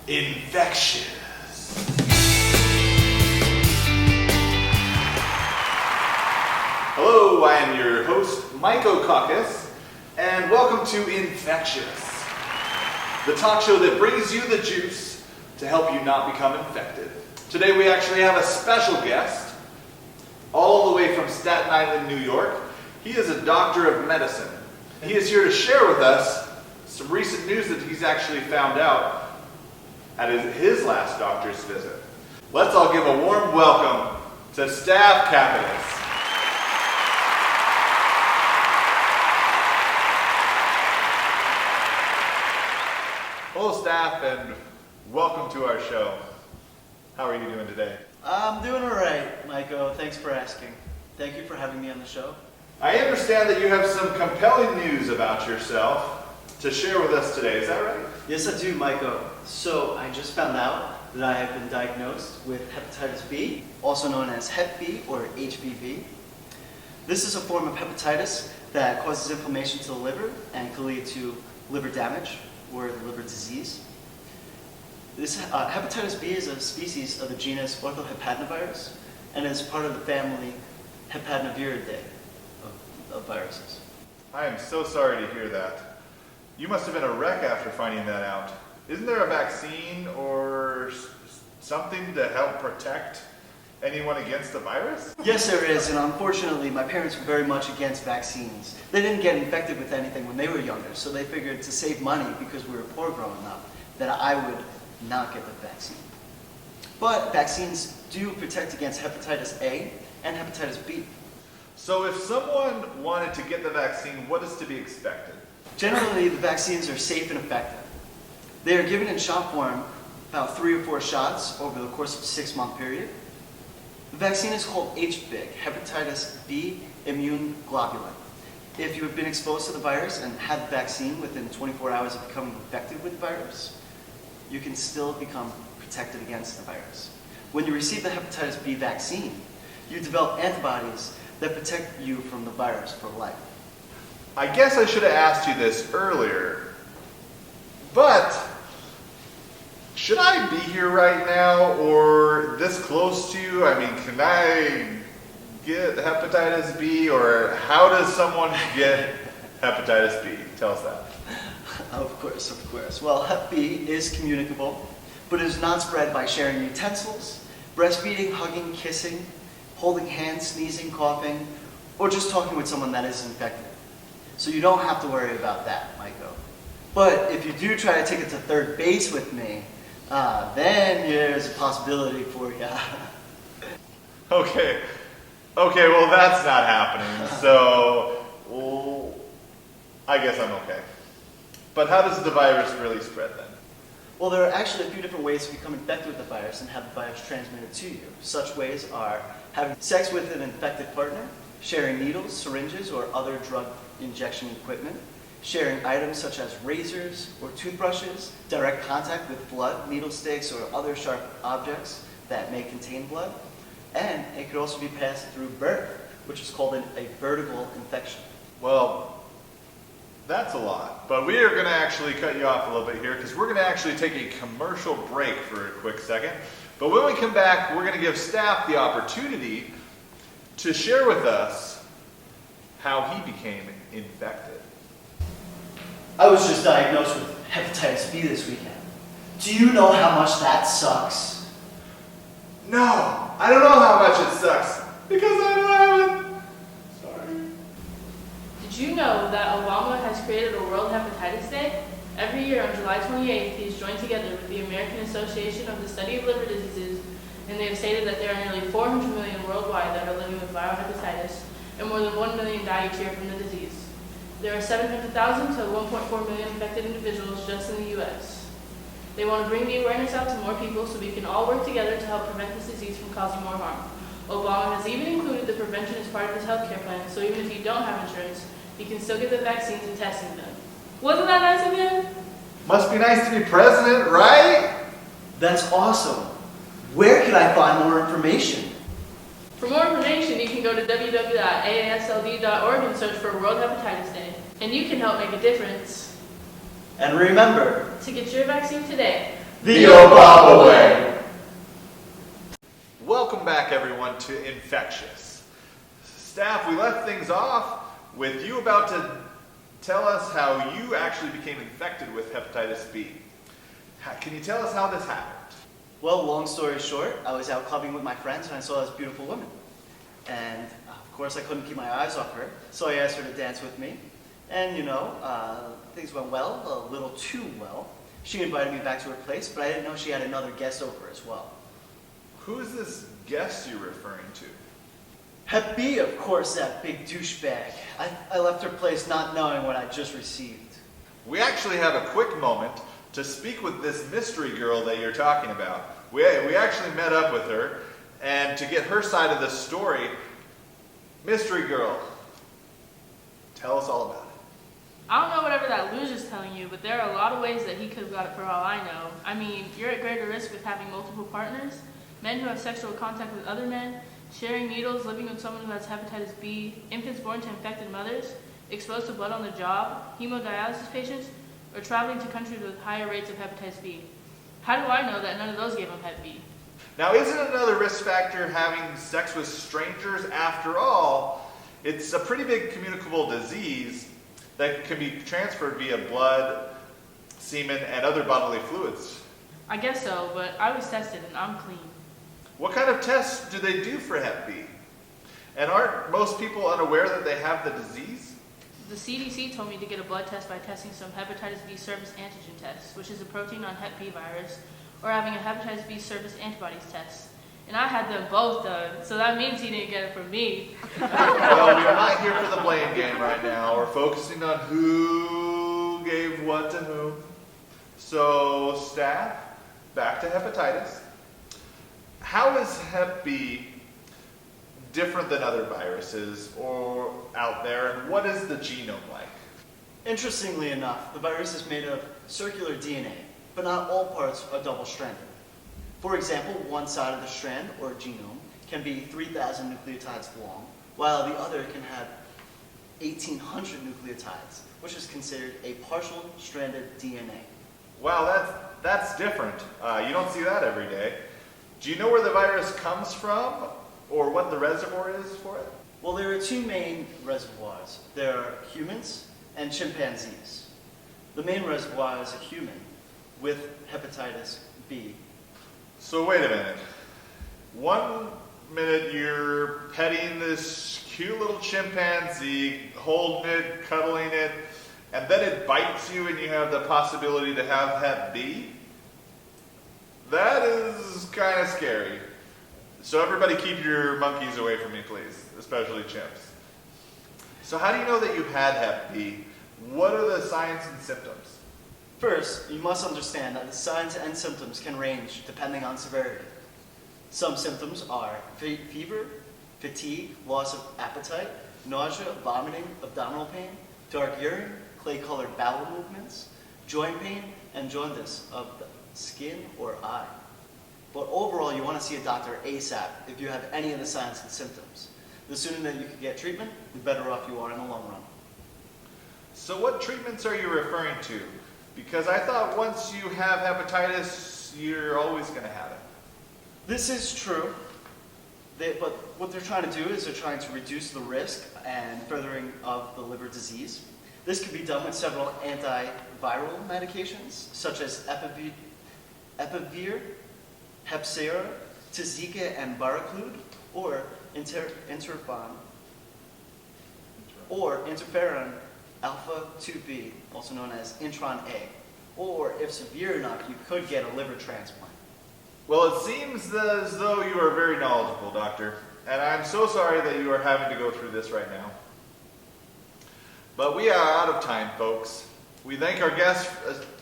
Infectious. Hello, I am your host, Mike O'Caucus, and welcome to Infectious, the talk show that brings you the juice to help you not become infected. Today we actually have a special guest, all the way from Staten Island, New York. He is a doctor of medicine. He is here to share with us some recent news that he's actually found out at his last doctor's visit. Let's all give a warm welcome to Staph Capitis. Hello, Staph, and welcome to our show. How are you doing today? I'm doing all right, Maiko. Thanks for asking. Thank you for having me on the show. I understand that you have some compelling news about yourself to share with us today. Is that right? Yes, I do, Maiko. So I just found out that I have been diagnosed with hepatitis B, also known as Hep B or HBV. This is a form of hepatitis that causes inflammation to the liver and can lead to liver damage or liver disease. This hepatitis B is a species of the genus orthohepatinovirus and is part of the family Hepatnoviridae of viruses. I am so sorry to hear that. You must have been a wreck after finding that out. Isn't there a vaccine or something to help protect anyone against the virus? Yes, there is, and unfortunately, my parents were very much against vaccines. They didn't get infected with anything when they were younger, so they figured to save money, because we were poor growing up, that I would not get the vaccine. But vaccines do protect against hepatitis A and hepatitis B. So if someone wanted to get the vaccine, what is to be expected? Generally, the vaccines are safe and effective. They are given in shot form, about 3 or 4 shots over the course of a 6-month period. The vaccine is called HBIG, hepatitis B immune globulin. If you have been exposed to the virus and had the vaccine within 24 hours of becoming infected with the virus, you can still become protected against the virus. When you receive the hepatitis B vaccine, you develop antibodies that protect you from the virus for life. I guess I should have asked you this earlier, but should I be here right now or this close to you? I mean, can I get hepatitis B, or how does someone get hepatitis B? Tell us that. Of course, of course. Well, Hep B is communicable, but it is not spread by sharing utensils, breastfeeding, hugging, kissing, holding hands, sneezing, coughing, or just talking with someone that is infected. So you don't have to worry about that, Maiko. But if you do try to take it to third base with me, then there's a possibility for you. Okay, well that's not happening, so I guess I'm okay. But how does the virus really spread then? Well, there are actually a few different ways to become infected with the virus and have the virus transmitted to you. Such ways are having sex with an infected partner, sharing needles, syringes, or other drug injection equipment, sharing items such as razors or toothbrushes, direct contact with blood, needle sticks, or other sharp objects that may contain blood, and it could also be passed through birth, which is called a vertical infection. Well, that's a lot, but we are going to actually cut you off a little bit here because we're going to actually take a commercial break for a quick second. But when we come back, we're going to give Staph the opportunity to share with us how he became infected. I was just diagnosed with hepatitis B this weekend. Do you know how much that sucks? No, I don't know how much it sucks because I don't have it. Sorry. Did you know that Obama has created a World Hepatitis Day? Every year on July 28th, he is joined together with the American Association of the Study of Liver Diseases, and they have stated that there are nearly 400 million worldwide that are living with viral hepatitis, and more than 1 million die each year from the disease. There are 700,000 to 1.4 million infected individuals just in the U.S. They want to bring the awareness out to more people so we can all work together to help prevent this disease from causing more harm. Obama has even included the prevention as part of his healthcare plan, so even if you don't have insurance, you can still get the vaccines and testing done. Wasn't that nice of him? Must be nice to be president, right? That's awesome. Where can I find more information? For more information, you can go to www.aasld.org and search for World Hepatitis Day. And you can help make a difference. And remember, to get your vaccine today, The Obama way. Welcome back, everyone, to Infectious. Staff, we left things off with you about to tell us how you actually became infected with hepatitis B. Can you tell us how this happened? Well, long story short, I was out clubbing with my friends and I saw this beautiful woman. And of course I couldn't keep my eyes off her, so I asked her to dance with me. And things went well, a little too well. She invited me back to her place, but I didn't know she had another guest over as well. Who is this guest you're referring to? Hep B, of course, that big douchebag. I left her place not knowing what I just received. We actually have a quick moment to speak with this mystery girl that you're talking about. We actually met up with her, and to get her side of the story, mystery girl, tell us all about it. I don't know whatever that loser's telling you, but there are a lot of ways that he could have got it for all I know. I mean, you're at greater risk with having multiple partners, men who have sexual contact with other men, sharing needles, living with someone who has hepatitis B, infants born to infected mothers, exposed to blood on the job, hemodialysis patients, or traveling to countries with higher rates of hepatitis B. How do I know that none of those gave him Hep B? Now, isn't another risk factor having sex with strangers? After all, it's a pretty big communicable disease that can be transferred via blood, semen, and other bodily fluids. I guess so, but I was tested and I'm clean. What kind of tests do they do for Hep B? And aren't most people unaware that they have the disease? The CDC told me to get a blood test by testing some hepatitis B surface antigen test, which is a protein on Hep B virus, or having a hepatitis B surface antibodies test. And I had them both done, so that means he didn't get it from me. Well, we are not here for the blame game right now. We're focusing on who gave what to whom. So, staff, back to hepatitis. How is Hep B different than other viruses or out there, and what is the genome like? Interestingly enough, the virus is made of circular DNA, but not all parts are double-stranded. For example, one side of the strand, or genome, can be 3,000 nucleotides long, while the other can have 1,800 nucleotides, which is considered a partial stranded DNA. Wow, that's different. You don't see that every day. Do you know where the virus comes from, or what the reservoir is for it? Well, there are two main reservoirs. There are humans and chimpanzees. The main reservoir is a human with hepatitis B. So wait a minute. 1 minute you're petting this cute little chimpanzee, holding it, cuddling it, and then it bites you and you have the possibility to have Hep B? That is kind of scary. So everybody keep your monkeys away from me, please, especially chimps. So how do you know that you had Hep B? What are the signs and symptoms? First, you must understand that the signs and symptoms can range depending on severity. Some symptoms are fever, fatigue, loss of appetite, nausea, vomiting, abdominal pain, dark urine, clay-colored bowel movements, joint pain, and jaundice of the skin or eye. But overall, you want to see a doctor ASAP if you have any of the signs and symptoms. The sooner that you can get treatment, the better off you are in the long run. So what treatments are you referring to? Because I thought once you have hepatitis, you're always going to have it. This is true, but what they're trying to do is they're trying to reduce the risk and furthering of the liver disease. This can be done with several antiviral medications, such as Epivir, Hepcera, Tazika, and Baraclude, or interferon alpha 2B, also known as Intron A. Or, if severe enough, you could get a liver transplant. Well, it seems as though you are very knowledgeable, doctor, and I'm so sorry that you are having to go through this right now. But we are out of time, folks. We thank our guests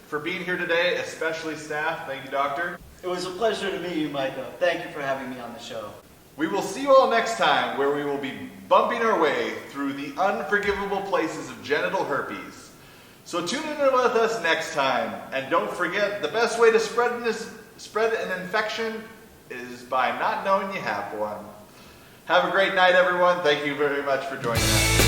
for being here today, especially staff. Thank you, doctor. It was a pleasure to meet you, Micah. Thank you for having me on the show. We will see you all next time, where we will be bumping our way through the unforgivable places of genital herpes. So tune in with us next time, and don't forget, the best way to spread an infection is by not knowing you have one. Have a great night, everyone. Thank you very much for joining us.